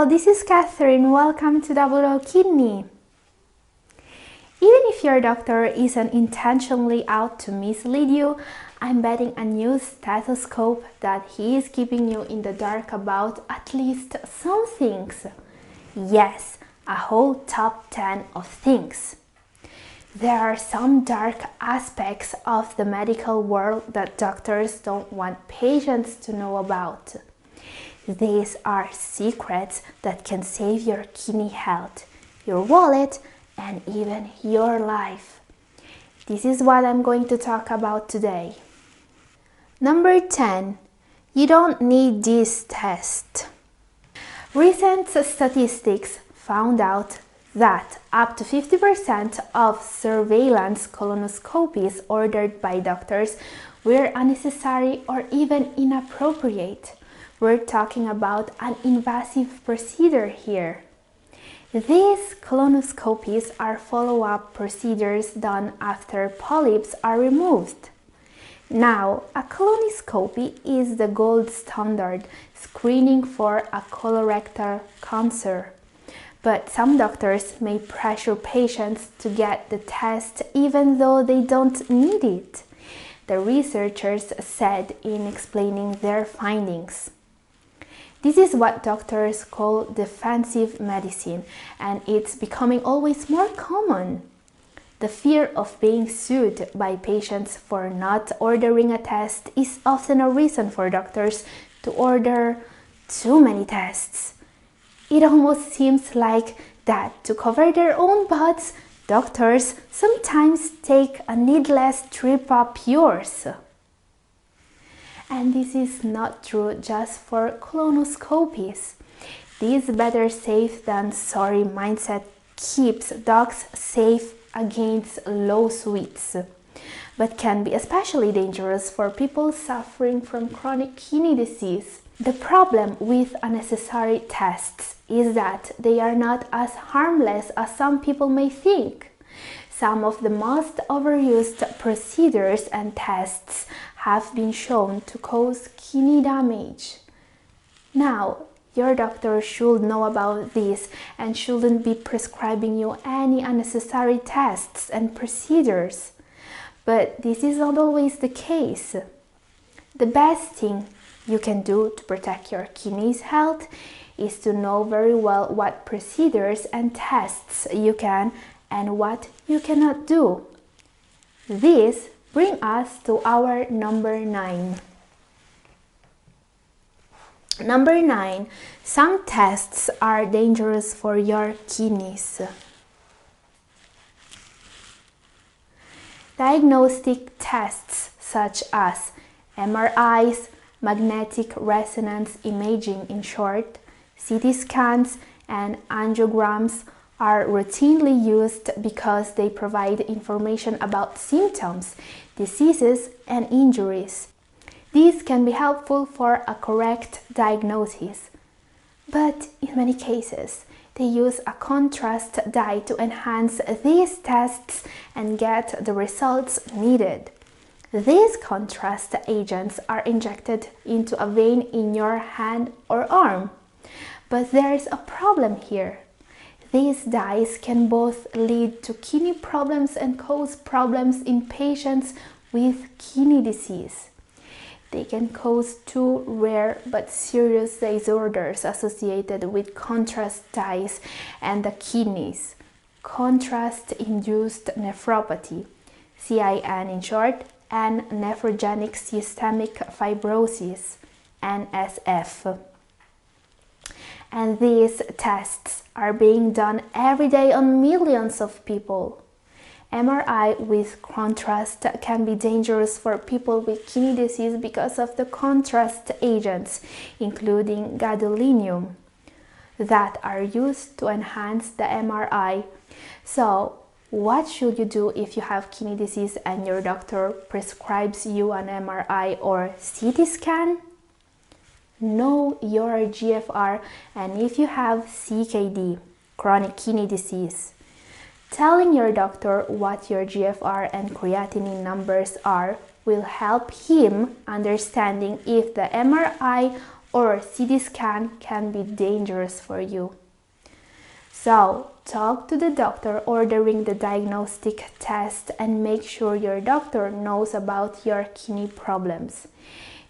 Hello, this is Catherine. Welcome to Double O Kidney. Even if your doctor isn't intentionally out to mislead you, I'm betting a new stethoscope that he is keeping you in the dark about at least some things. Yes, a whole top 10 of things. There are some dark aspects of the medical world that doctors don't want patients to know about. These are secrets that can save your kidney health, your wallet, and even your life. This is what I'm going to talk about today. Number 10. You don't need this test. Recent statistics found out that up to 50% of surveillance colonoscopies ordered by doctors were unnecessary or even inappropriate. We're talking about an invasive procedure here. These colonoscopies are follow-up procedures done after polyps are removed. Now, a colonoscopy is the gold standard screening for a colorectal cancer. But some doctors may pressure patients to get the test even though they don't need it, the researchers said in explaining their findings. This is what doctors call defensive medicine, and it's becoming always more common. The fear of being sued by patients for not ordering a test is often a reason for doctors to order too many tests. It almost seems like that to cover their own butts, doctors sometimes take a needless trip up yours. And this is not true just for colonoscopies. This better safe than sorry mindset keeps docs safe against lawsuits, but can be especially dangerous for people suffering from chronic kidney disease. The problem with unnecessary tests is that they are not as harmless as some people may think. Some of the most overused procedures and tests have been shown to cause kidney damage. Now, your doctor should know about this and shouldn't be prescribing you any unnecessary tests and procedures. But this is not always the case. The best thing you can do to protect your kidneys' health is to know very well what procedures and tests you can and what you cannot do. This brings us to our number 9. Number 9. Some tests are dangerous for your kidneys. Diagnostic tests such as MRIs, magnetic resonance imaging in short, CT scans, and angiograms are routinely used because they provide information about symptoms, diseases, and injuries. These can be helpful for a correct diagnosis, but in many cases, they use a contrast dye to enhance these tests and get the results needed. These contrast agents are injected into a vein in your hand or arm. But there is a problem here. These dyes can both lead to kidney problems and cause problems in patients with kidney disease. They can cause two rare but serious disorders associated with contrast dyes and the kidneys: contrast-induced nephropathy, CIN in short, and nephrogenic systemic fibrosis, NSF. And these tests are being done every day on millions of people. MRI with contrast can be dangerous for people with kidney disease because of the contrast agents, including gadolinium, that are used to enhance the MRI. So, what should you do if you have kidney disease and your doctor prescribes you an MRI or CT scan? Know your GFR and if you have CKD, chronic kidney disease. Telling your doctor what your GFR and creatinine numbers are will help him understanding if the MRI or CT scan can be dangerous for you. So, talk to the doctor ordering the diagnostic test and make sure your doctor knows about your kidney problems.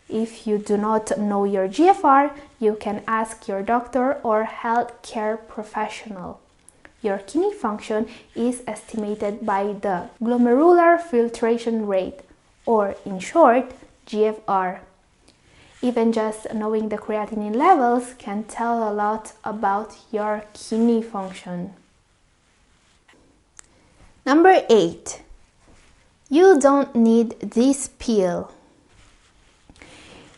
If you do not know your GFR, you can ask your doctor or healthcare professional. Your kidney function is estimated by the glomerular filtration rate, or in short, GFR. Even just knowing the creatinine levels can tell a lot about your kidney function. Number 8. You don't need this pill.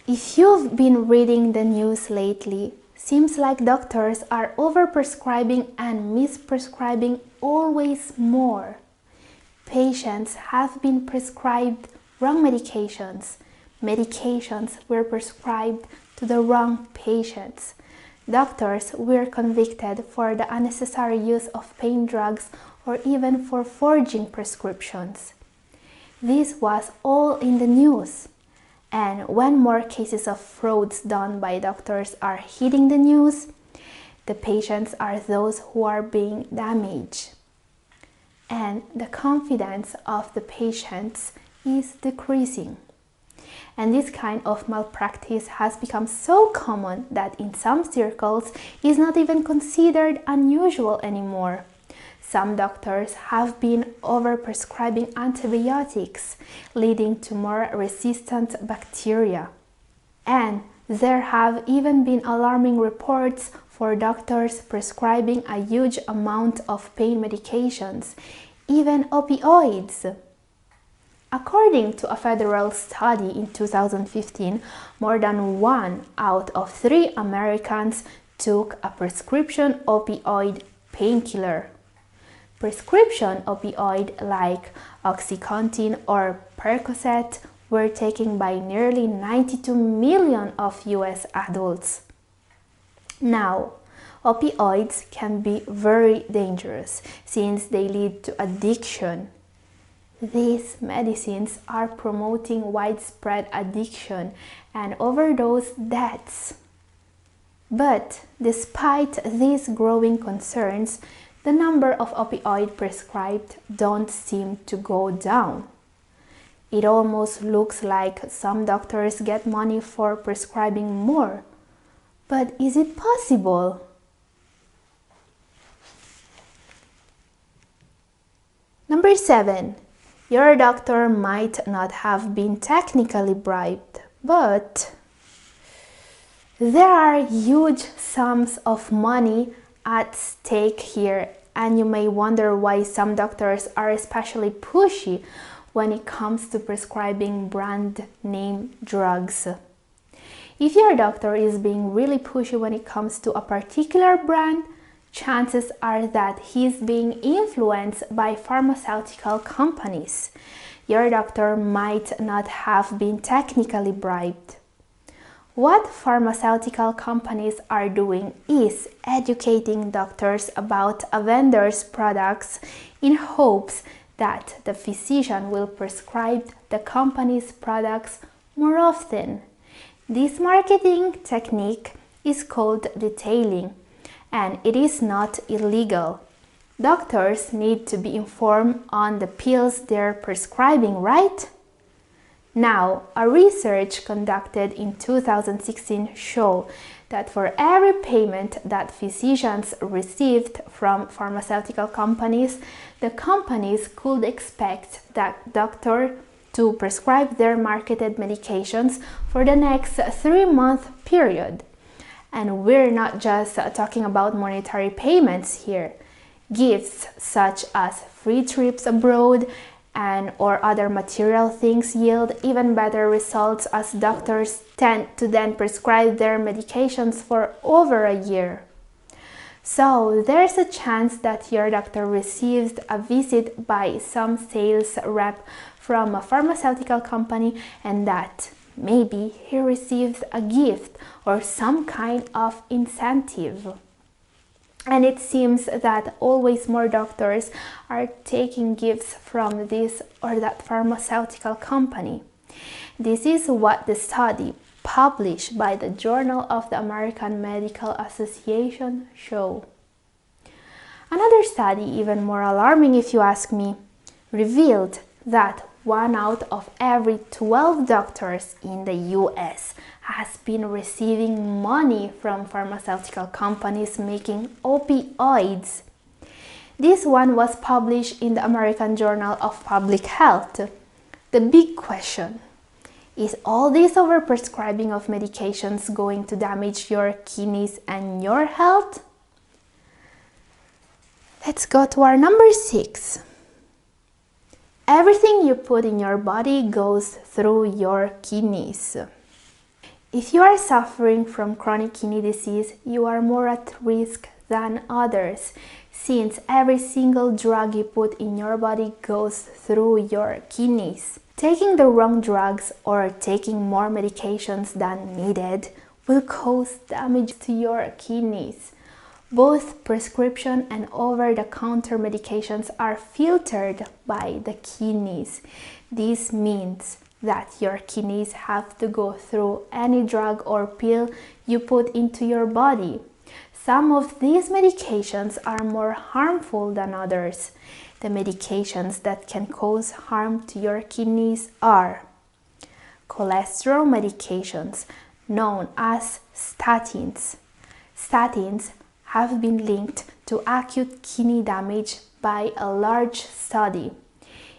If you've been reading the news lately, seems like doctors are overprescribing and misprescribing always more. Patients have been prescribed wrong medications. Medications were prescribed to the wrong patients. Doctors were convicted for the unnecessary use of pain drugs or even for forging prescriptions. This was all in the news. And when more cases of frauds done by doctors are hitting the news, the patients are those who are being damaged. And the confidence of the patients is decreasing. And this kind of malpractice has become so common that in some circles is not even considered unusual anymore. Some doctors have been overprescribing antibiotics, leading to more resistant bacteria. And there have even been alarming reports for doctors prescribing a huge amount of pain medications, even opioids. According to a federal study in 2015, more than 1 out of 3 Americans took a prescription opioid painkiller. Prescription opioid like OxyContin or Percocet were taken by nearly 92 million of US adults. Now, opioids can be very dangerous since they lead to addiction. These medicines are promoting widespread addiction and overdose deaths. But despite these growing concerns, the number of opioids prescribed don't seem to go down. It almost looks like some doctors get money for prescribing more. But is it possible? Number 7. Your doctor might not have been technically bribed, but there are huge sums of money at stake here, and you may wonder why some doctors are especially pushy when it comes to prescribing brand name drugs. If your doctor is being really pushy when it comes to a particular brand, chances are that he's being influenced by pharmaceutical companies. Your doctor might not have been technically bribed. What pharmaceutical companies are doing is educating doctors about a vendor's products in hopes that the physician will prescribe the company's products more often. This marketing technique is called detailing, and it is not illegal. Doctors need to be informed on the pills they're prescribing, right? Now, a research conducted in 2016 showed that for every payment that physicians received from pharmaceutical companies, the companies could expect that doctor to prescribe their marketed medications for the next 3-month period. And we're not just talking about monetary payments here. Gifts such as free trips abroad or other material things yield even better results, as doctors tend to then prescribe their medications for over a year. So there's a chance that your doctor receives a visit by some sales rep from a pharmaceutical company, and that maybe he receives a gift or some kind of incentive. And it seems that always more doctors are taking gifts from this or that pharmaceutical company. This is what the study published by the Journal of the American Medical Association show. Another study, even more alarming if you ask me, revealed that 1 out of every 12 doctors in the US has been receiving money from pharmaceutical companies making opioids. This one was published in the American Journal of Public Health. The big question: is all this overprescribing of medications going to damage your kidneys and your health? Let's go to our number 6. Everything you put in your body goes through your kidneys. If you are suffering from chronic kidney disease, you are more at risk than others, since every single drug you put in your body goes through your kidneys. Taking the wrong drugs or taking more medications than needed will cause damage to your kidneys. Both prescription and over-the-counter medications are filtered by the kidneys. This means that your kidneys have to go through any drug or pill you put into your body. Some of these medications are more harmful than others. The medications that can cause harm to your kidneys are cholesterol medications, known as statins. Statins have been linked to acute kidney damage by a large study.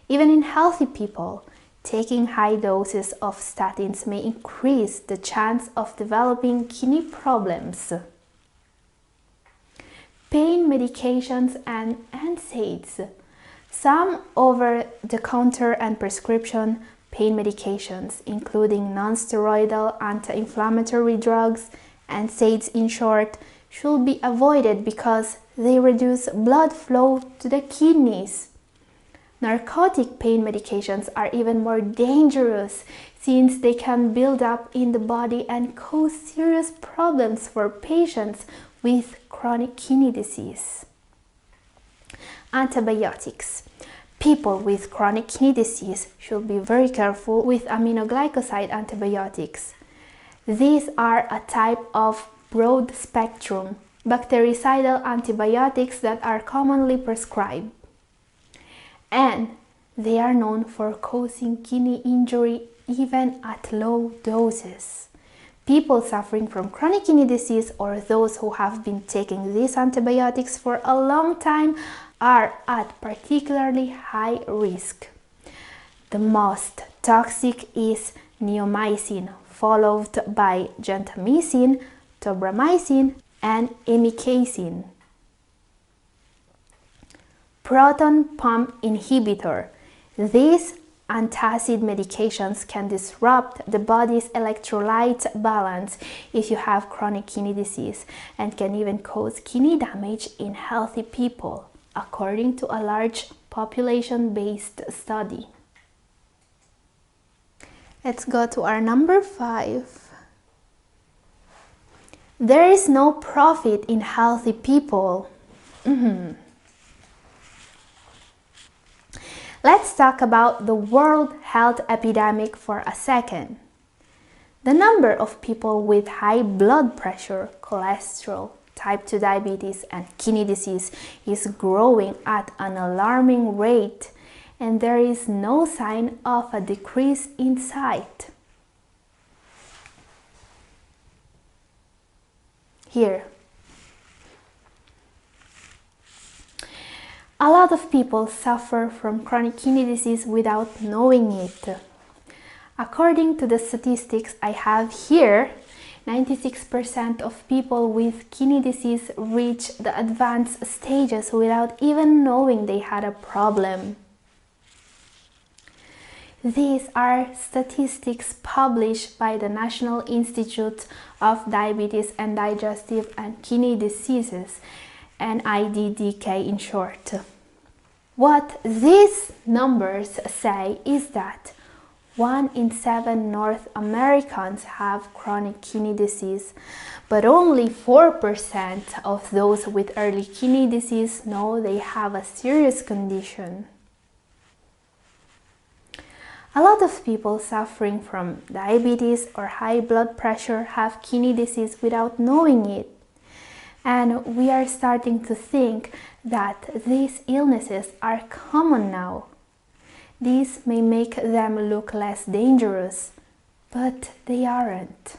Even in healthy people, taking high doses of statins may increase the chance of developing kidney problems. Pain medications and NSAIDs. Some over-the-counter and prescription pain medications, including non-steroidal anti-inflammatory drugs, NSAIDs in short, should be avoided because they reduce blood flow to the kidneys. Narcotic pain medications are even more dangerous since they can build up in the body and cause serious problems for patients with chronic kidney disease. Antibiotics. People with chronic kidney disease should be very careful with aminoglycoside antibiotics. These are a type of broad-spectrum bactericidal antibiotics that are commonly prescribed, and they are known for causing kidney injury even at low doses. People suffering from chronic kidney disease or those who have been taking these antibiotics for a long time are at particularly high risk. The most toxic is neomycin, followed by gentamicin, tobramycin, and amikacin. Proton pump inhibitor. These antacid medications can disrupt the body's electrolyte balance if you have chronic kidney disease and can even cause kidney damage in healthy people, according to a large population-based study. Let's go to our number 5. There is no profit in healthy people. Let's talk about the world health epidemic for a second. The number of people with high blood pressure, cholesterol, type 2 diabetes, and kidney disease is growing at an alarming rate, and there is no sign of a decrease in sight. Here, a lot of people suffer from chronic kidney disease without knowing it. According to the statistics I have here, 96% of people with kidney disease reach the advanced stages without even knowing they had a problem. These are statistics published by the National Institute of Diabetes and Digestive and Kidney Diseases, NIDDK in short. What these numbers say is that 1 in 7 North Americans have chronic kidney disease, but only 4% of those with early kidney disease know they have a serious condition. A lot of people suffering from diabetes or high blood pressure have kidney disease without knowing it. And we are starting to think that these illnesses are common now. These may make them look less dangerous, but they aren't.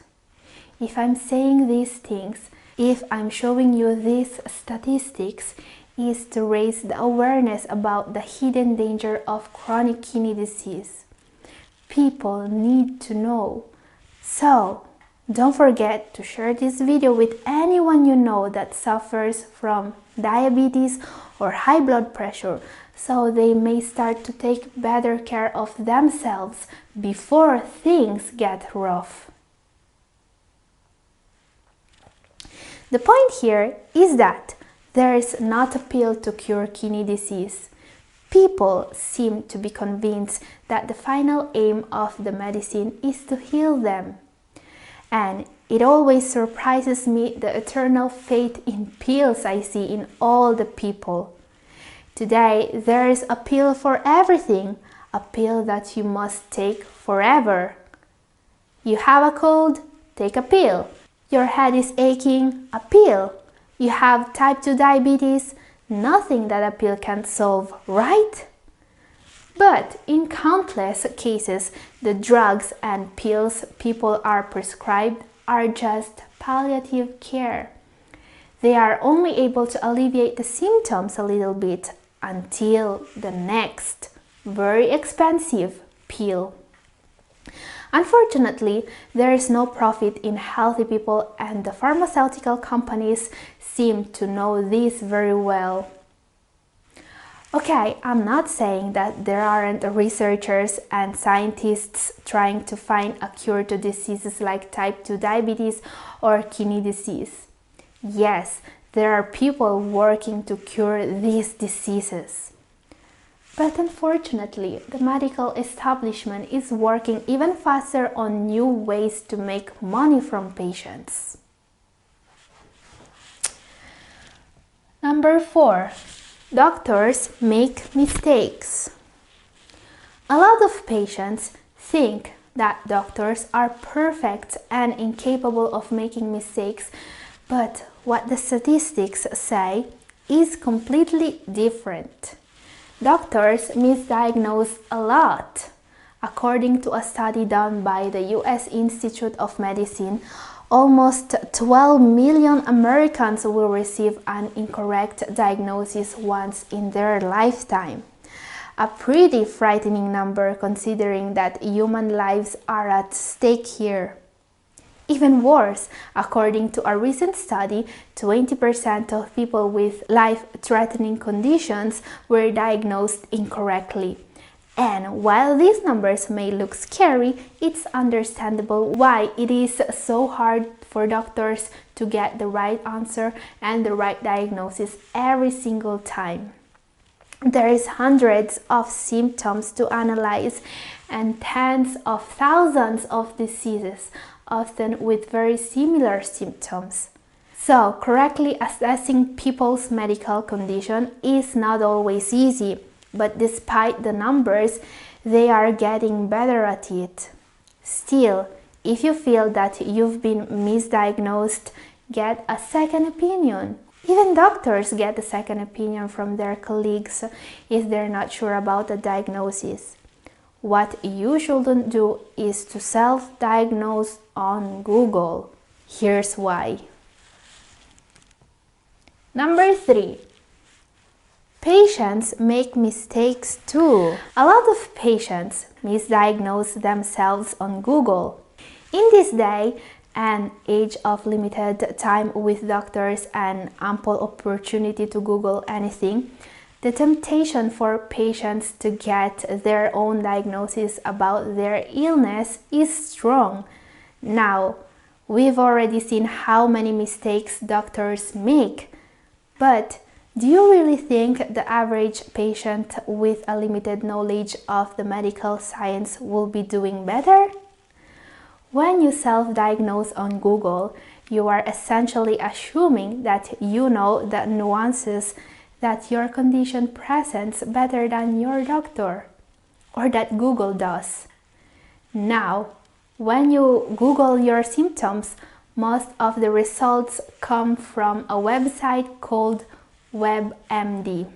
If I'm saying these things, if I'm showing you these statistics, is to raise the awareness about the hidden danger of chronic kidney disease. People need to know. So, don't forget to share this video with anyone you know that suffers from diabetes or high blood pressure, so they may start to take better care of themselves before things get rough. The point here is that there is not a pill to cure kidney disease. People seem to be convinced that the final aim of the medicine is to heal them. And it always surprises me the eternal faith in pills I see in all the people. Today, there is a pill for everything, a pill that you must take forever. You have a cold? Take a pill. Your head is aching? A pill. You have type 2 diabetes? Nothing that a pill can solve, right? But in countless cases, the drugs and pills people are prescribed are just palliative care. They are only able to alleviate the symptoms a little bit until the next, very expensive pill. Unfortunately, there is no profit in healthy people, and the pharmaceutical companies seem to know this very well. Okay, I'm not saying that there aren't researchers and scientists trying to find a cure to diseases like type 2 diabetes or kidney disease. Yes, there are people working to cure these diseases. But unfortunately, the medical establishment is working even faster on new ways to make money from patients. Number 4. Doctors make mistakes. A lot of patients think that doctors are perfect and incapable of making mistakes, but what the statistics say is completely different. Doctors misdiagnose a lot. According to a study done by the US Institute of Medicine, almost 12 million Americans will receive an incorrect diagnosis once in their lifetime. A pretty frightening number considering that human lives are at stake here. Even worse, according to a recent study, 20% of people with life-threatening conditions were diagnosed incorrectly. And while these numbers may look scary, it's understandable why it is so hard for doctors to get the right answer and the right diagnosis every single time. There is hundreds of symptoms to analyze and tens of thousands of diseases, often with very similar symptoms. So, correctly assessing people's medical condition is not always easy. But despite the numbers, they are getting better at it. Still, if you feel that you've been misdiagnosed, get a second opinion. Even doctors get a second opinion from their colleagues if they're not sure about the diagnosis. What you shouldn't do is to self-diagnose on Google. Here's why. Number 3. Patients make mistakes too. A lot of patients misdiagnose themselves on Google. In this day and age of limited time with doctors and ample opportunity to Google anything, the temptation for patients to get their own diagnosis about their illness is strong. Now, we've already seen how many mistakes doctors make, but do you really think the average patient with a limited knowledge of the medical science will be doing better? When you self-diagnose on Google, you are essentially assuming that you know the nuances that your condition presents better than your doctor, or that Google does. Now, when you Google your symptoms, most of the results come from a website called WebMD.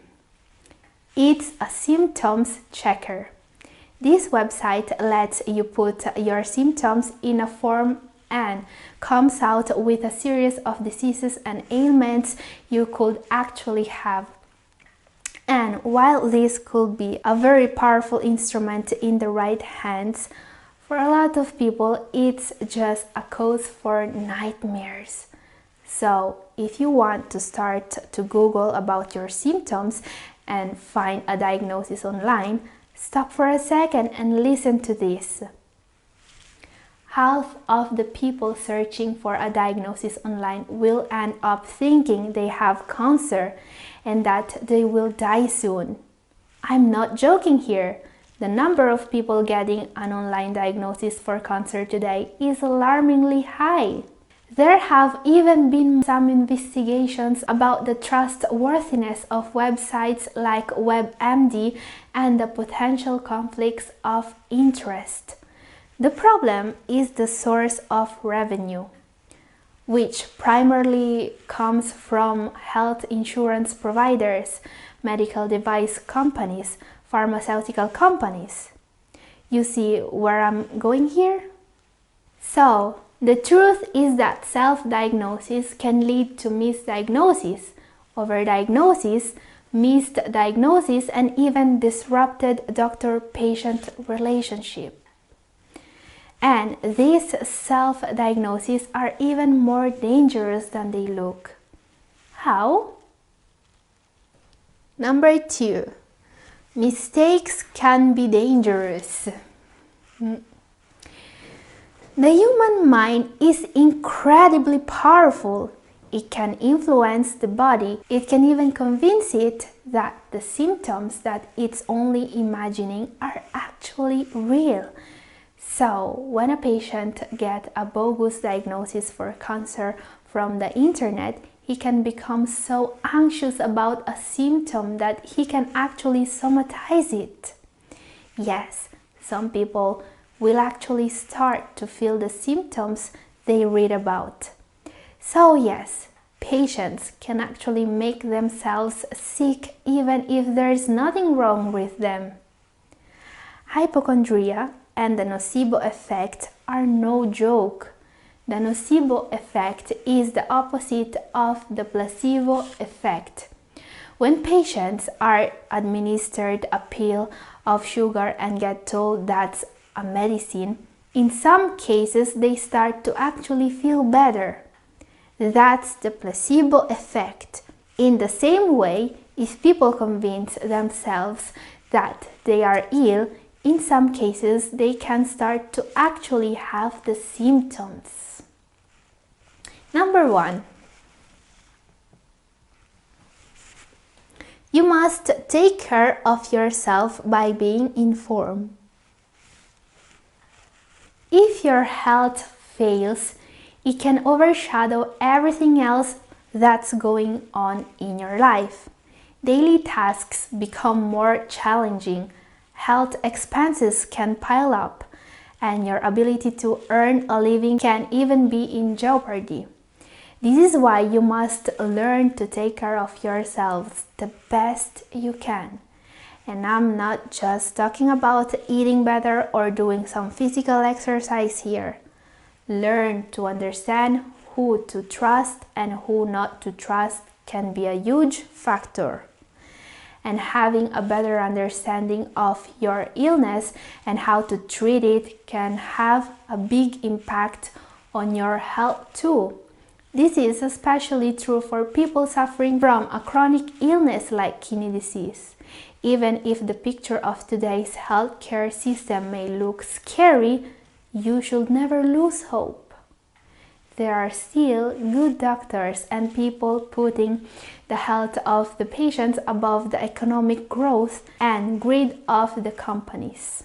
It's a symptoms checker. This website lets you put your symptoms in a form and comes out with a series of diseases and ailments you could actually have. And while this could be a very powerful instrument in the right hands, for a lot of people it's just a cause for nightmares. So if you want to start to Google about your symptoms and find a diagnosis online, stop for a second and listen to this. Half of the people searching for a diagnosis online will end up thinking they have cancer and that they will die soon. I'm not joking here. The number of people getting an online diagnosis for cancer today is alarmingly high. There have even been some investigations about the trustworthiness of websites like WebMD and the potential conflicts of interest. The problem is the source of revenue, which primarily comes from health insurance providers, medical device companies, pharmaceutical companies. You see where I'm going here? So, the truth is that self-diagnosis can lead to misdiagnosis, overdiagnosis, missed diagnosis, and even disrupted doctor-patient relationship. And these self-diagnoses are even more dangerous than they look. How? Number 2. Mistakes can be dangerous. The human mind is incredibly powerful. It can influence the body. It can even convince it that the symptoms that it's only imagining are actually real. So, when a patient gets a bogus diagnosis for cancer from the internet, he can become so anxious about a symptom that he can actually somatize it. Yes, some people will actually start to feel the symptoms they read about. So yes, patients can actually make themselves sick even if there is nothing wrong with them. Hypochondria and the nocebo effect are no joke. The nocebo effect is the opposite of the placebo effect. When patients are administered a pill of sugar and get told that's a medicine, in some cases they start to actually feel better. That's the placebo effect. In the same way, if people convince themselves that they are ill, in some cases they can start to actually have the symptoms. Number 1. You must take care of yourself by being informed. If your health fails, it can overshadow everything else that's going on in your life. Daily tasks become more challenging, health expenses can pile up, and your ability to earn a living can even be in jeopardy. This is why you must learn to take care of yourselves the best you can. And I'm not just talking about eating better or doing some physical exercise here. Learn to understand who to trust and who not to trust can be a huge factor. And having a better understanding of your illness and how to treat it can have a big impact on your health too. This is especially true for people suffering from a chronic illness like kidney disease. Even if the picture of today's healthcare system may look scary, you should never lose hope. There are still good doctors and people putting the health of the patients above the economic growth and greed of the companies.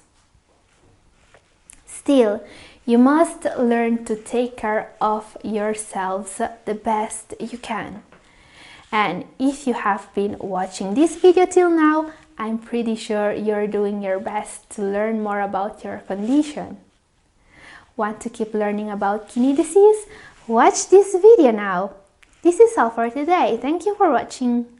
Still, you must learn to take care of yourselves the best you can. And if you have been watching this video till now, I'm pretty sure you're doing your best to learn more about your condition. Want to keep learning about kidney disease? Watch this video now. This is all for today. Thank you for watching.